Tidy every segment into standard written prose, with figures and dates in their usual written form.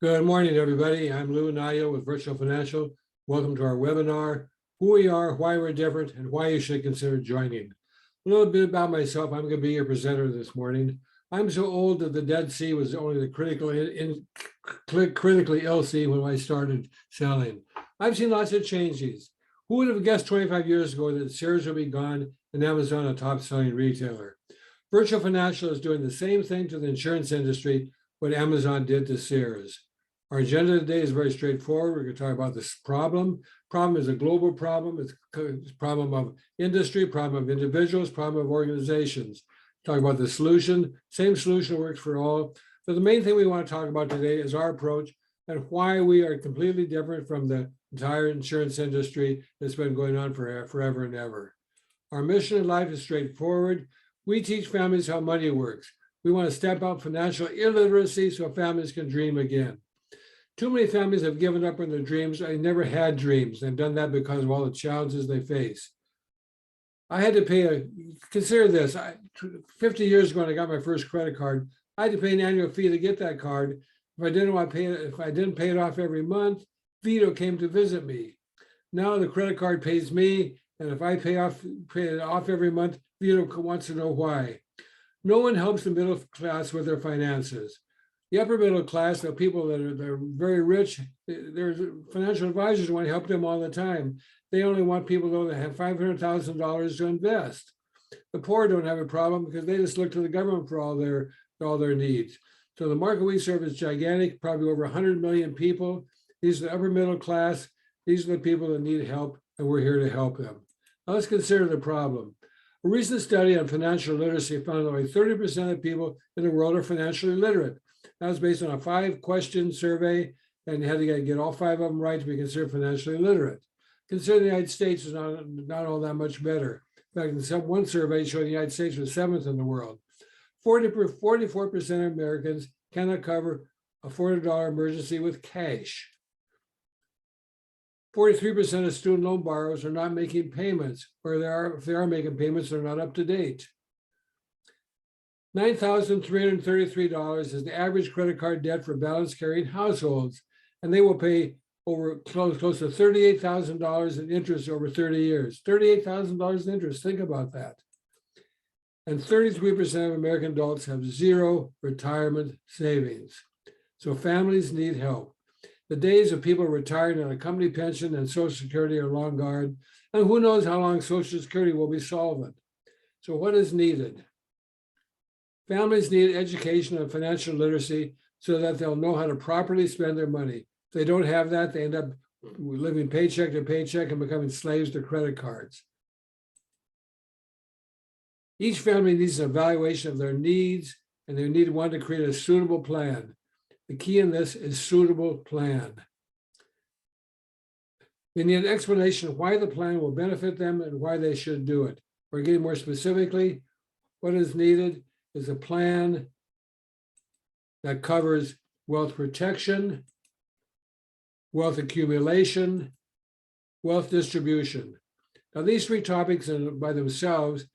Good morning, everybody. I'm Lou Naya with Virtual Financial. Welcome to our webinar, Who We Are, Why We're Different, and Why You Should Consider Joining. A little bit about myself. I'm going to be your presenter this morning. I'm so old that the Dead Sea was only the critically ill sea when I started selling. I've seen lots of changes. Who would have guessed 25 years ago that Sears would be gone and Amazon a top-selling retailer? Virtual Financial is doing the same thing to the insurance industry what Amazon did to Sears. Our agenda today is very straightforward. We're going to talk about this problem. Problem is a global problem. It's a problem of industry, problem of individuals, problem of organizations. Talk about the solution. Same solution works for all. But the main thing we want to talk about today is our approach and why we are completely different from the entire insurance industry that's been going on for forever and ever. Our mission in life is straightforward. We teach families how money works. We want to step out financial illiteracy so families can dream again. Too many families have given up on their dreams. I never had dreams. They've done that because of all the challenges they face. I had to consider this, 50 years ago when I got my first credit card, I had to pay an annual fee to get that card. If I didn't pay it off every month, Vito came to visit me. Now the credit card pays me, and if I pay it off every month, Vito wants to know why. No one helps the middle class with their finances. The upper middle class, the people that are very rich, their financial advisors want to help them all the time. They only want people though that have $500,000 to invest. The poor don't have a problem because they just look to the government for all their needs. So the market we serve is gigantic, probably over 100 million people. These are the upper middle class. These are the people that need help, and we're here to help them. Now let's consider the problem. A recent study on financial literacy found that only 30% of people in the world are financially literate. That was based on a 5-question survey, and you had to get all 5 of them right to be considered financially literate. Consider the United States is not all that much better. In fact, one survey showed the United States was 7th in the world. 44% of Americans cannot cover a $400 emergency with cash. 43% of student loan borrowers are not making payments, or if they are making payments, they're not up to date. $9,333 is the average credit card debt for balance carrying households, and they will pay over close to $38,000 in interest over 30 years. $38,000 in interest, think about that. And 33% of American adults have zero retirement savings. So families need help. The days of people retiring on a company pension and Social Security are long gone, and who knows how long Social Security will be solvent. So what is needed? Families need education on financial literacy so that they'll know how to properly spend their money. If they don't have that, they end up living paycheck to paycheck and becoming slaves to credit cards. Each family needs an evaluation of their needs, and they need one to create a suitable plan. The key in this is suitable plan. They need an explanation of why the plan will benefit them and why they should do it. Or getting more specifically, what is needed is a plan that covers wealth protection, wealth accumulation, wealth distribution. Now, these 3 topics by themselves,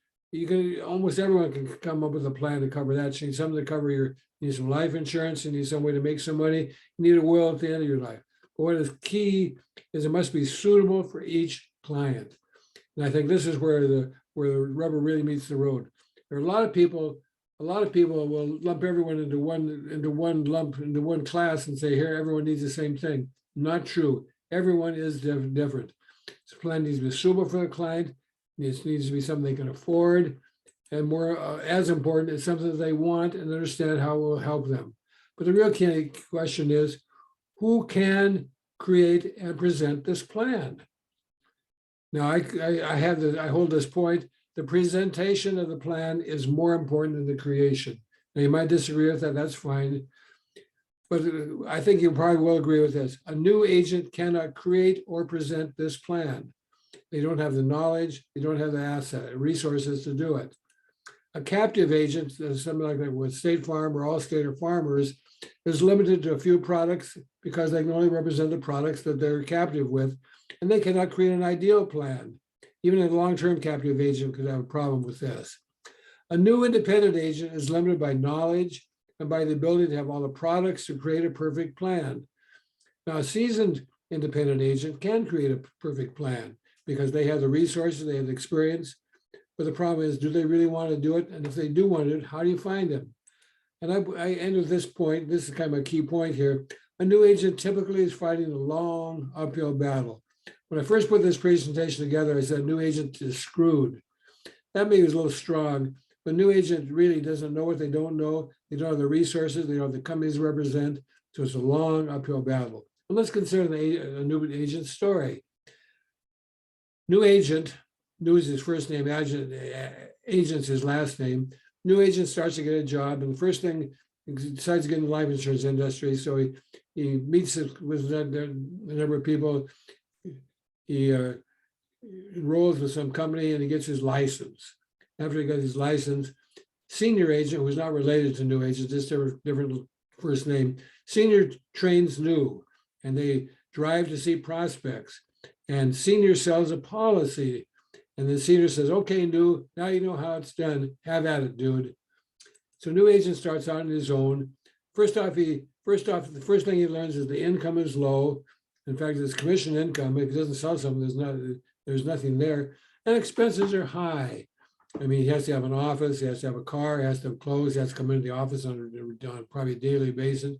almost everyone can come up with a plan to cover that. You need something to cover you need some life insurance, you need some way to make some money, you need a will at the end of your life. But what is key is it must be suitable for each client. And I think this is where the rubber really meets the road. There are a lot of people will lump everyone into one class and say, here, everyone needs the same thing. Not true. Everyone is different. This plan needs to be suitable for the client. It needs to be something they can afford. And more as important, it's something that they want and understand how it will help them. But the real key question is, who can create and present this plan? Now, I hold this point. The presentation of the plan is more important than the creation. Now, you might disagree with that, that's fine. But I think you probably will agree with this. A new agent cannot create or present this plan. They don't have the knowledge, they don't have the resources to do it. A captive agent, something like that with State Farm or Allstate or Farmers, is limited to a few products because they can only represent the products that they're captive with, and they cannot create an ideal plan. Even a long-term captive agent could have a problem with this. A new independent agent is limited by knowledge, and by the ability to have all the products to create a perfect plan. Now, a seasoned independent agent can create a perfect plan because they have the resources, they have the experience. But the problem is, do they really want to do it? And if they do want to do it, how do you find them? And I end with this point. This is kind of a key point here. A new agent typically is fighting a long uphill battle. When I first put this presentation together, I said new agent is screwed. That maybe was a little strong, but new agent really doesn't know what they don't know. They don't have the resources. They don't have the companies to represent. So it's a long uphill battle. And let's consider a new agent story. New agent, new is his first name, agent's his last name. New agent starts to get a job, and the first thing, he decides to get in the life insurance industry. So he meets with a number of people. He enrolls with some company and he gets his license. After he got his license, senior agent, who's not related to new agent, just different first name, senior trains new, and they drive to see prospects. And senior sells a policy. And the senior says, okay, new, now you know how it's done. Have at it, dude. So new agent starts out on his own. First off, the first thing he learns is the income is low. In fact, it's commission income. If he doesn't sell something, there's nothing there. And expenses are high. I mean, he has to have an office, he has to have a car, he has to have clothes, he has to come into the office on probably a daily basis.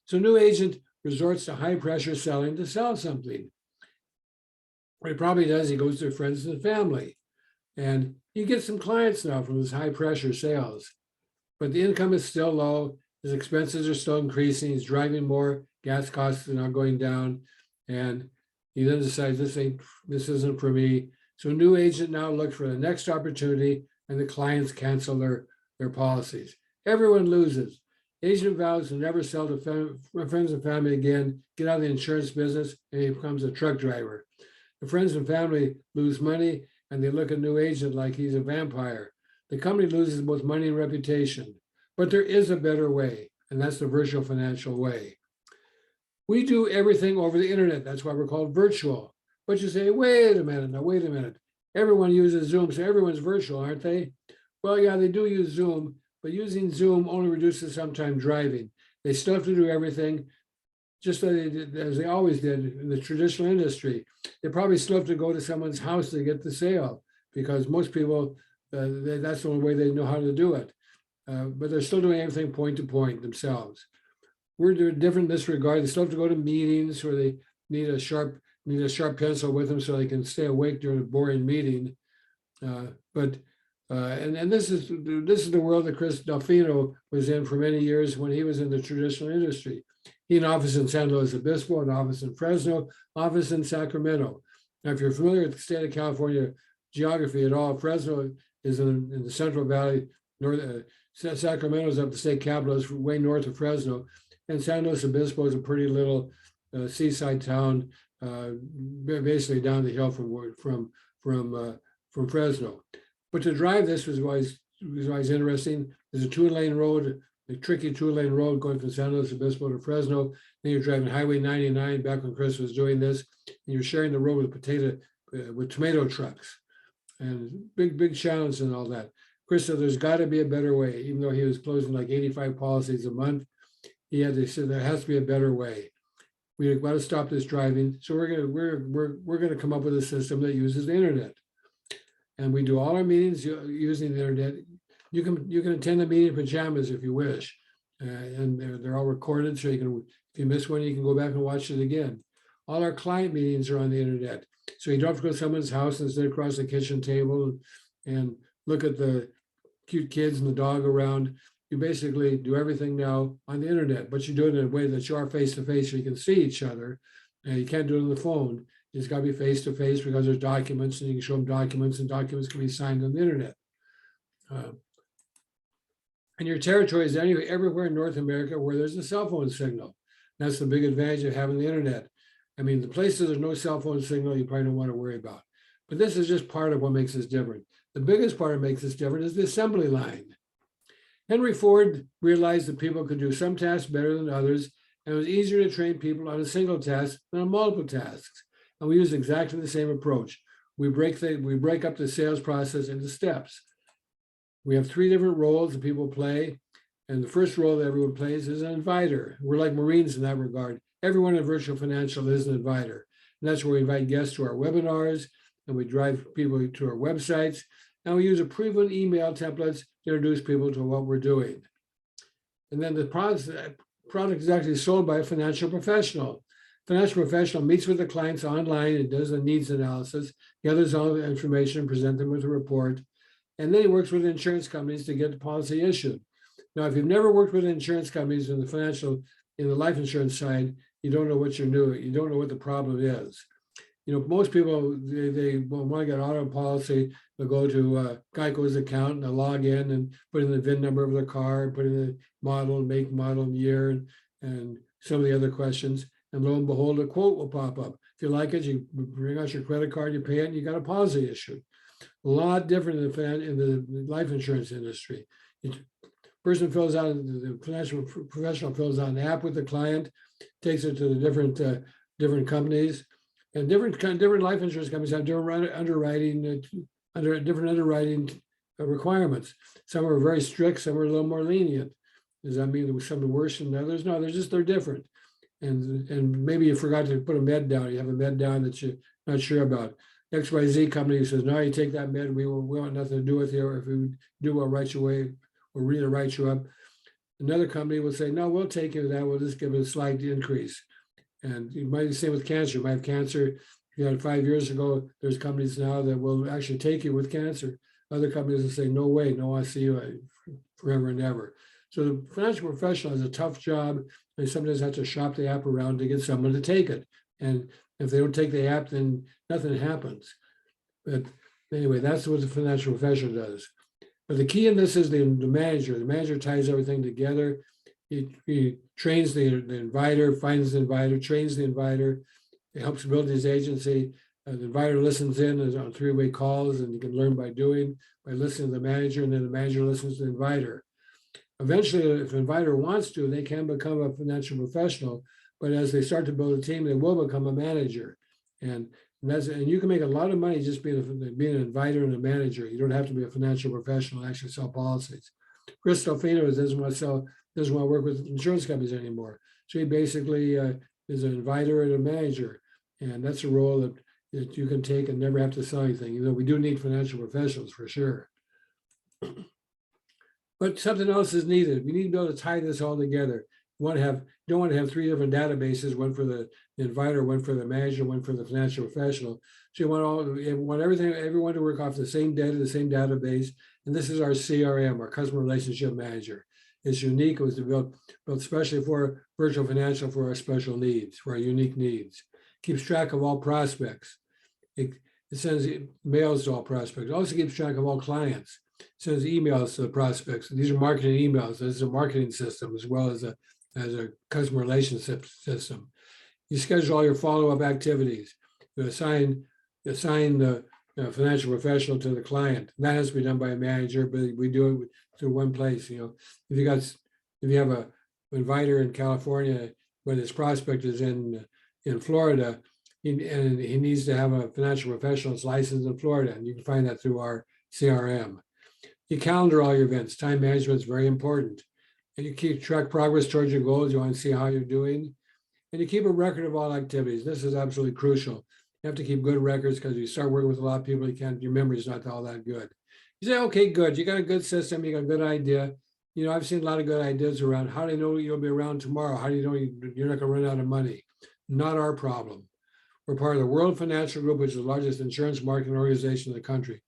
So new agent resorts to high pressure selling to sell something. What he probably does, he goes to friends and family, and he gets some clients now from his high pressure sales, but the income is still low. His expenses are still increasing. He's driving more. Gas costs are not going down, and he then decides this isn't for me. So new agent now looks for the next opportunity, and the clients cancel their policies. Everyone loses. Agent vows to never sell to friends and family again, get out of the insurance business, and he becomes a truck driver. The friends and family lose money, and they look at new agent like he's a vampire. The company loses both money and reputation. But there is a better way, and that's the virtual financial way. We do everything over the internet. That's why we're called virtual. But you say, wait a minute. Everyone uses Zoom, so everyone's virtual, aren't they? Well, yeah, they do use Zoom, but using Zoom only reduces sometime driving. They still have to do everything, just as they always did in the traditional industry. They probably still have to go to someone's house to get the sale, because most people, that's the only way they know how to do it. But they're still doing everything point to point themselves. We're different in this regard. They still have to go to meetings where they need a sharp pencil with them so they can stay awake during a boring meeting. And this is the world that Chris Delfino was in for many years when he was in the traditional industry. He had an office in San Luis Obispo, an office in Fresno, office in Sacramento. Now, if you're familiar with the state of California geography at all, Fresno is in the Central Valley. Sacramento is up the state capital, is way north of Fresno, and San Luis Obispo is a pretty little seaside town, basically down the hill from Fresno. But to drive this was always interesting. There's a two-lane road, a tricky two-lane road going from San Luis Obispo to Fresno. Then you're driving Highway 99 back when Chris was doing this, and you're sharing the road with tomato trucks, and big challenge and all that. Chris said there's got to be a better way. Even though he was closing like 85 policies a month, they said there has to be a better way. We've got to stop this driving. So we're gonna come up with a system that uses the internet, and we do all our meetings using the internet. You can attend the meeting in pajamas if you wish, and they're all recorded. So you can, if you miss one, you can go back and watch it again. All our client meetings are on the internet, so you don't have to go to someone's house and sit across the kitchen table and look at the cute kids and the dog around. You basically do everything now on the internet, but you do it in a way that you are face-to-face so you can see each other. And you can't do it on the phone. It's got to be face-to-face because there's documents, and you can show them documents, and documents can be signed on the internet. And your territory is everywhere in North America where there's a cell phone signal. That's the big advantage of having the internet. I mean, the places there's no cell phone signal, you probably don't want to worry about. But this is just part of what makes us different. The biggest part that makes us different is the assembly line. Henry Ford realized that people could do some tasks better than others, and it was easier to train people on a single task than on multiple tasks. And we use exactly the same approach. We break up the sales process into steps. We have 3 different roles that people play, And the first role that everyone plays is an inviter. We're like Marines in that regard. Everyone in Virtual Financial is an inviter. And that's where we invite guests to our webinars, and we drive people to our websites, and we use a proven email templates to introduce people to what we're doing. And then the product is actually sold by a financial professional. Financial professional meets with the clients online and does a needs analysis, gathers all the information, present them with a report, and then he works with insurance companies to get the policy issued. Now, if you've never worked with insurance companies in the life insurance side, you don't know what you're doing. You don't know what the problem is. Most people, they want to get auto policy, they'll go to Geico's account and they'll log in and put in the VIN number of their car, put in the model, make, model, and year, and some of the other questions. And lo and behold, a quote will pop up. If you like it, you bring out your credit card, you pay it, and you got a policy issued. A lot different in the life insurance industry. The financial professional fills out an app with the client, takes it to the different companies, and different life insurance companies have different underwriting requirements. Some are very strict, some are a little more lenient. Does that mean there was some worse than others? No, they're different. And maybe you forgot to put a med down. You have a med down that you're not sure about. XYZ company says, no, you take that med, we want nothing to do with you, or if we do, we'll write you away or really write you up. Another company will say, no, we'll take you that, we'll just give it a slight increase. And you might be the same with cancer. You might have cancer, you had 5 years ago, there's companies now that will actually take you with cancer. Other companies will say, no way, no, I see you forever and ever. So the financial professional has a tough job. They sometimes have to shop the app around to get someone to take it. And if they don't take the app, then nothing happens. But anyway, that's what the financial professional does. But the key in this is the manager. The manager ties everything together. He trains the inviter, finds the inviter, trains the inviter. It helps build his agency. The inviter listens in on three-way calls, and you can learn by listening to the manager, and then the manager listens to the inviter. Eventually, if an inviter wants to, they can become a financial professional. But as they start to build a team, they will become a manager. And you can make a lot of money just being an inviter and a manager. You don't have to be a financial professional to actually sell policies. Chris Delfino doesn't want to work with insurance companies anymore. So he basically is an inviter and a manager. And that's a role that you can take and never have to sell anything. We do need financial professionals for sure. But something else is needed. We need to be able to tie this all together. You don't want to have three different databases, one for the inviter, one for the manager, one for the financial professional. So you want everyone to work off the same data, the same database. And this is our CRM, our customer relationship manager. It's unique. It was built especially for Virtual Financial, for our special needs, for our unique needs. Keeps track of all prospects. It sends mails to all prospects. It also keeps track of all clients. It sends emails to the prospects. These are marketing emails. This is a marketing system as well as a customer relationship system. You schedule all your follow-up activities. You assign the financial professional to the client. And that has to be done by a manager, but we do it through one place. If you have an inviter in California, but his prospect is in Florida, and he needs to have a financial professional that's licensed in Florida, and you can find that through our CRM. You calendar all your events. Time management is very important. And you keep track progress towards your goals. You want to see how you're doing. And you keep a record of all activities. This is absolutely crucial. You have to keep good records because you start working with a lot of people, your memory is not all that good. You say, okay, good. You got a good system. You got a good idea. I've seen a lot of good ideas around. How do you know you'll be around tomorrow? How do you know you're not going to run out of money? Not our problem. We're part of the World Financial Group, which is the largest insurance marketing organization in the country.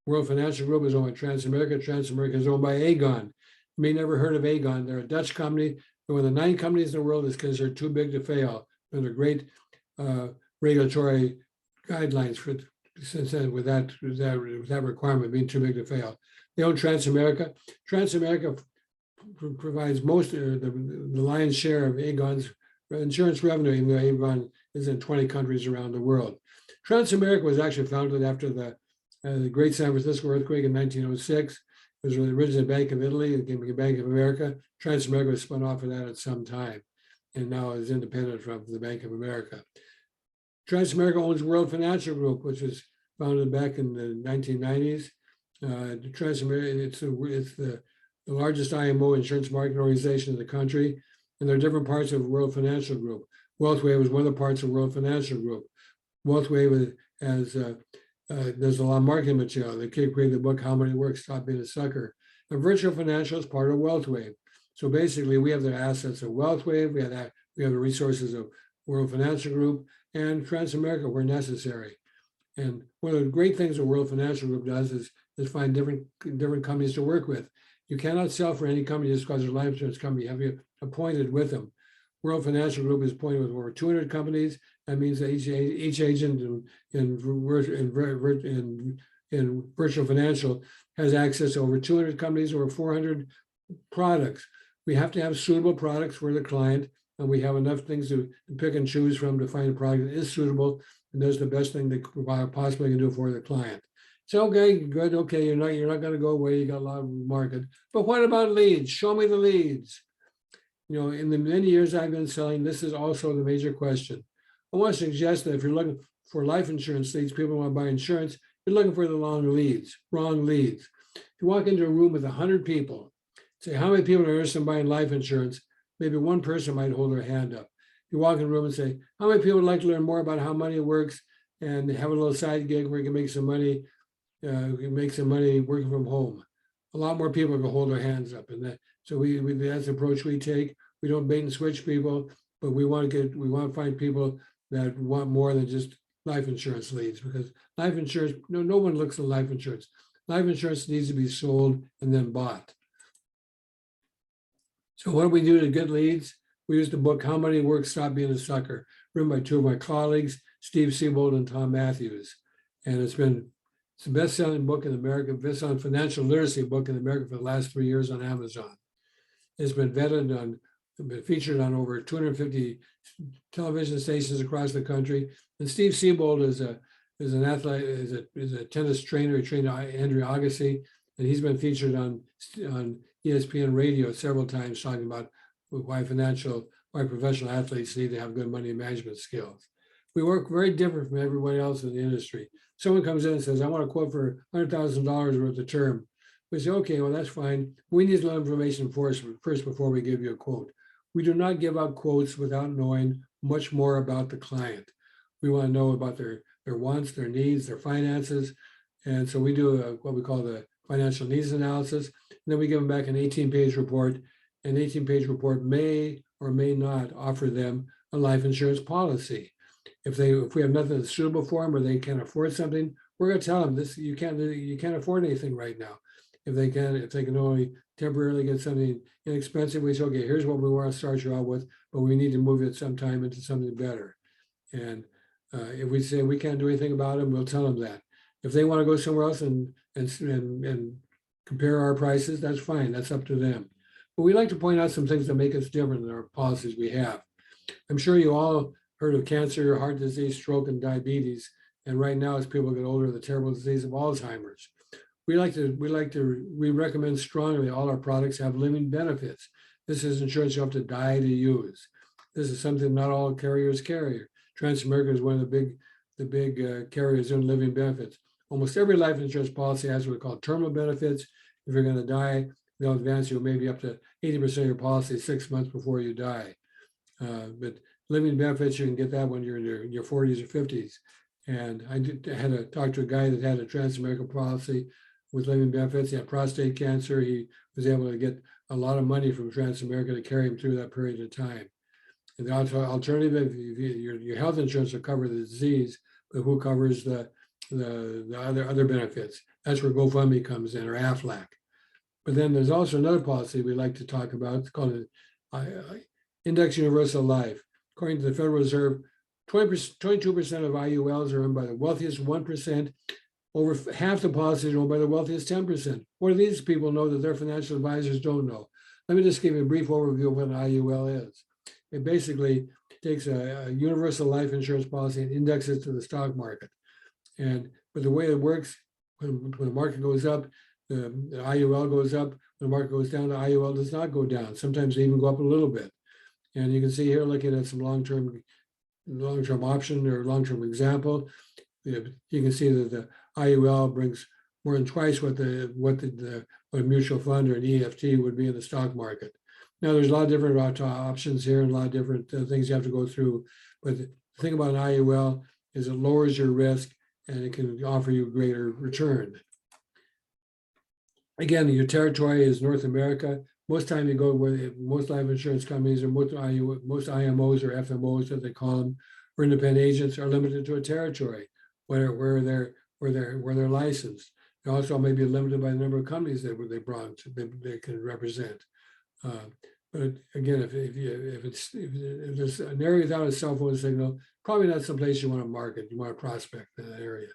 World Financial Group is owned by Transamerica. Transamerica is owned by Aegon. You may never heard of Aegon. They're a Dutch company. They're one of the 9 companies in the world that's considered too big to fail. And they're great regulatory guidelines with that requirement being too big to fail. They own Transamerica. Transamerica provides most of the lion's share of Aegon's insurance revenue, even though Aegon is in 20 countries around the world. Transamerica was actually founded after the Great San Francisco earthquake in 1906. It was originally a Bank of Italy. It became a Bank of America. Transamerica was spun off of that at some time, and now is independent from the Bank of America. Transamerica owns World Financial Group, which was founded back in the 1990s. Transamerica, it's the the largest IMO insurance market organization in the country, and there are different parts of World Financial Group. Wealthwave was one of the parts of World Financial Group. Wealthwave has there's a lot of marketing material. They created the book, How Money Works, Stop Being a Sucker. And Virtual Financial is part of Wealthwave. So basically, we have the assets of Wealthwave, we have the resources of World Financial Group and Transamerica where necessary. And one of the great things the World Financial Group does is find different companies to work with. You cannot sell for any company just because they're a life insurance company. You have to be appointed with them. World Financial Group is appointed with over 200 companies. That means that each agent in Virtual Financial has access to over 200 companies, over 400 products. We have to have suitable products for the client, and we have enough things to pick and choose from to find a product that is suitable and does the best thing that possibly can do for the client. So okay, good, okay, you're not going to go away. You got a lot of market, but what about leads? Show me the leads. You know, in the many years I've been selling, this is also the major question. I want to suggest that if you're looking for life insurance leads, people want to buy insurance, you're looking for the wrong leads. If you walk into a room with 100 people, say, how many people are interested in buying life insurance? Maybe one person might hold their hand up. You walk in the room and say, how many people would like to learn more about how money works and have a little side gig where you can make some money, working from home? A lot more people can hold their hands up, and so that's the approach we take. We don't bait and switch people, but we want to find people that want more than just life insurance leads, because life insurance, no one looks at life insurance. Life insurance needs to be sold and then bought. So what do we do to get leads? We use the book, How Money Works, Stop Being a Sucker, written by two of my colleagues, Steve Siebold and Tom Matthews. And it's the best-selling book in America, best-selling financial literacy book in America for the last 3 years on Amazon. It's been featured on over 250 television stations across the country. And Steve Siebold is an athlete, is a tennis trainer. He trained Andrew Agassi, and he's been featured on ESPN radio several times talking about why professional athletes need to have good money management skills. We work very different from everybody else in the industry. Someone comes in and says, I want a quote for $100,000 worth of term. We say, okay, well, that's fine. We need a little information first before we give you a quote. We do not give out quotes without knowing much more about the client. We want to know about their wants, their needs, their finances. And so we do what we call the financial needs analysis. And then we give them back an 18-page report. An 18-page report may or may not offer them a life insurance policy. If we have nothing that's suitable for them or they can't afford something, we're going to tell them this: you can't afford anything right now. If they can only temporarily get something inexpensive, we say, okay, here's what we want to start you out with, but we need to move it sometime into something better. And if we say we can't do anything about them, we'll tell them that. If they want to go somewhere else and compare our prices, that's fine. That's up to them. But we like to point out some things that make us different than our policies we have. I'm sure you all heard of cancer, heart disease, stroke, and diabetes. And right now, as people get older, the terrible disease of Alzheimer's. We recommend strongly all our products have living benefits. This is insurance you have to die to use. This is something not all carriers carry. Transamerica is one of the big carriers in living benefits. Almost every life insurance policy has what we call terminal benefits. If you're going to die, they'll advance you maybe up to 80% of your policy 6 months before you die. But living benefits, you can get that when you're in your 40s or 50s. And I had to talk to a guy that had a Transamerica policy with living benefits. He had prostate cancer. He was able to get a lot of money from Transamerica to carry him through that period of time. And the alternative, your health insurance will cover the disease, but who covers the other benefits? That's where GoFundMe comes in, or Aflac. But then there's also another policy we like to talk about. It's called Index Universal Life. According to the Federal Reserve, 22% of IULs are owned by the wealthiest 1%. Over half the policies are owned by the wealthiest 10%. What do these people know that their financial advisors don't know? Let me just give you a brief overview of what an IUL is. It basically takes a universal life insurance policy and indexes it to the stock market. But the way it works, when the market goes up, the IUL goes up. When the market goes down, the IUL does not go down. Sometimes they even go up a little bit. And you can see here, looking at some long-term option or long-term example, you can see that the IUL brings more than twice what the what a mutual fund or an EFT would be in the stock market. Now, there's a lot of different options here and a lot of different things you have to go through. But the thing about an IUL is it lowers your risk and it can offer you greater return. Again, your territory is North America. Most time you go where most life insurance companies or most IMOs or FMOs, as they call them, or independent agents are limited to a territory where they're licensed. They also may be limited by the number of companies that they can represent. But again, if there's an area without a cell phone signal, probably not someplace you want to market. You want to prospect in that area.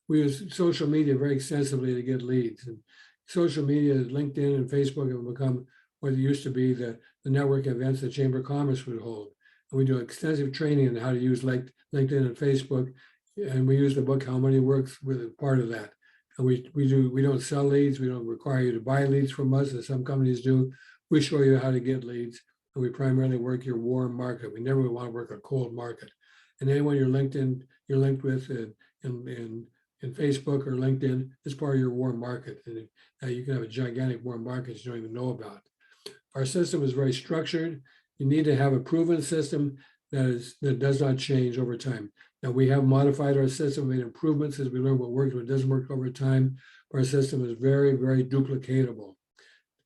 We use social media very extensively to get leads. And social media, LinkedIn and Facebook have become what it used to be, the network events the Chamber of Commerce would hold. And we do extensive training on how to use LinkedIn and Facebook. And we use the book How Money Works with part of that. And we don't sell leads. We don't require you to buy leads from us, as some companies do. We show you how to get leads, and we primarily work your warm market. We never want to work a cold market. And anyone you're linked with in Facebook or LinkedIn is part of your warm market. And you can have a gigantic warm market you don't even know about. Our system is very structured. You need to have a proven system that does not change over time. Now, we have modified our system, made improvements as we learn what works, what doesn't work over time. Our system is very, very duplicatable.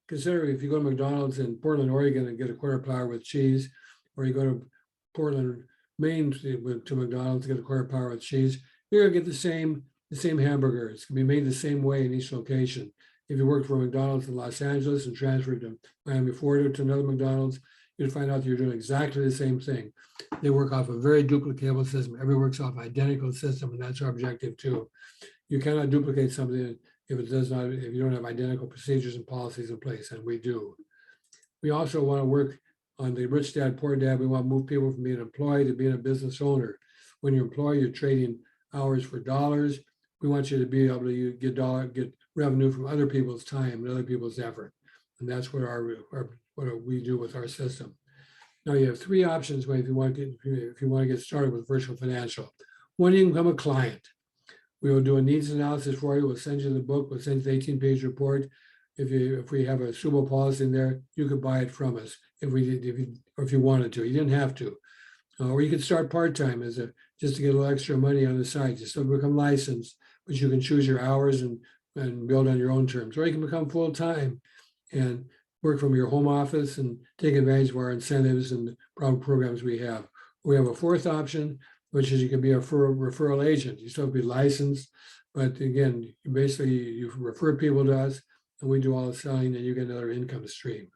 Consider if you go to McDonald's in Portland, Oregon and get a quarter pounder with cheese, or you go to Portland, Maine to McDonald's to get a quarter pounder with cheese, you're gonna get the same hamburger. It's gonna be made the same way in each location. If you work for McDonald's in Los Angeles and transferred to Miami, Florida to another McDonald's, you'd find out that you're doing exactly the same thing. They work off a very duplicatable system. Everyone works off an identical system, and that's our objective too. You cannot duplicate something if you don't have identical procedures and policies in place, and we do. We also want to work on the rich dad, poor dad. We want to move people from being an employee to being a business owner. When you're employed, you're trading hours for dollars. We want you to be able to get revenue from other people's time and other people's effort, and that's what what we do with our system. Now you have three options if you want to get started with Virtual Financial. One, you can become a client. We will do a needs analysis for you. We'll send you the book. We'll send you the 18-page report. If we have a suitable policy in there, you could buy it from us or if you wanted to. You didn't have to. Or you could start part-time just to get a little extra money on the side, just to become licensed, but you can choose your hours and build on your own terms. Or you can become full-time and work from your home office and take advantage of our incentives and programs we have. We have a fourth option, which is you can be a referral agent. You still have to be licensed, but again, you refer people to us and we do all the selling and you get another income stream.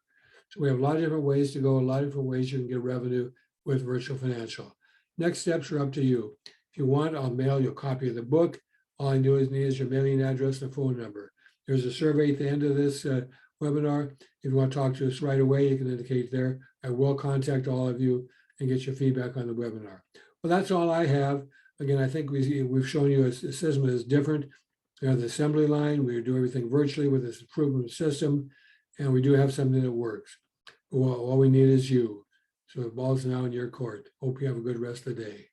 So we have a lot of different ways to go, a lot of different ways you can get revenue with Virtual Financial. Next steps are up to you. If you want, I'll mail you a copy of the book. All I need is your mailing address and phone number. There's a survey at the end of this webinar. If you want to talk to us right away, you can indicate there. I will contact all of you and get your feedback on the webinar. Well, that's all I have. Again, I think we've shown you a system that is different. We have the assembly line. We do everything virtually with this improvement system, and we do have something that works. Well, all we need is you. So the ball's now in your court. Hope you have a good rest of the day.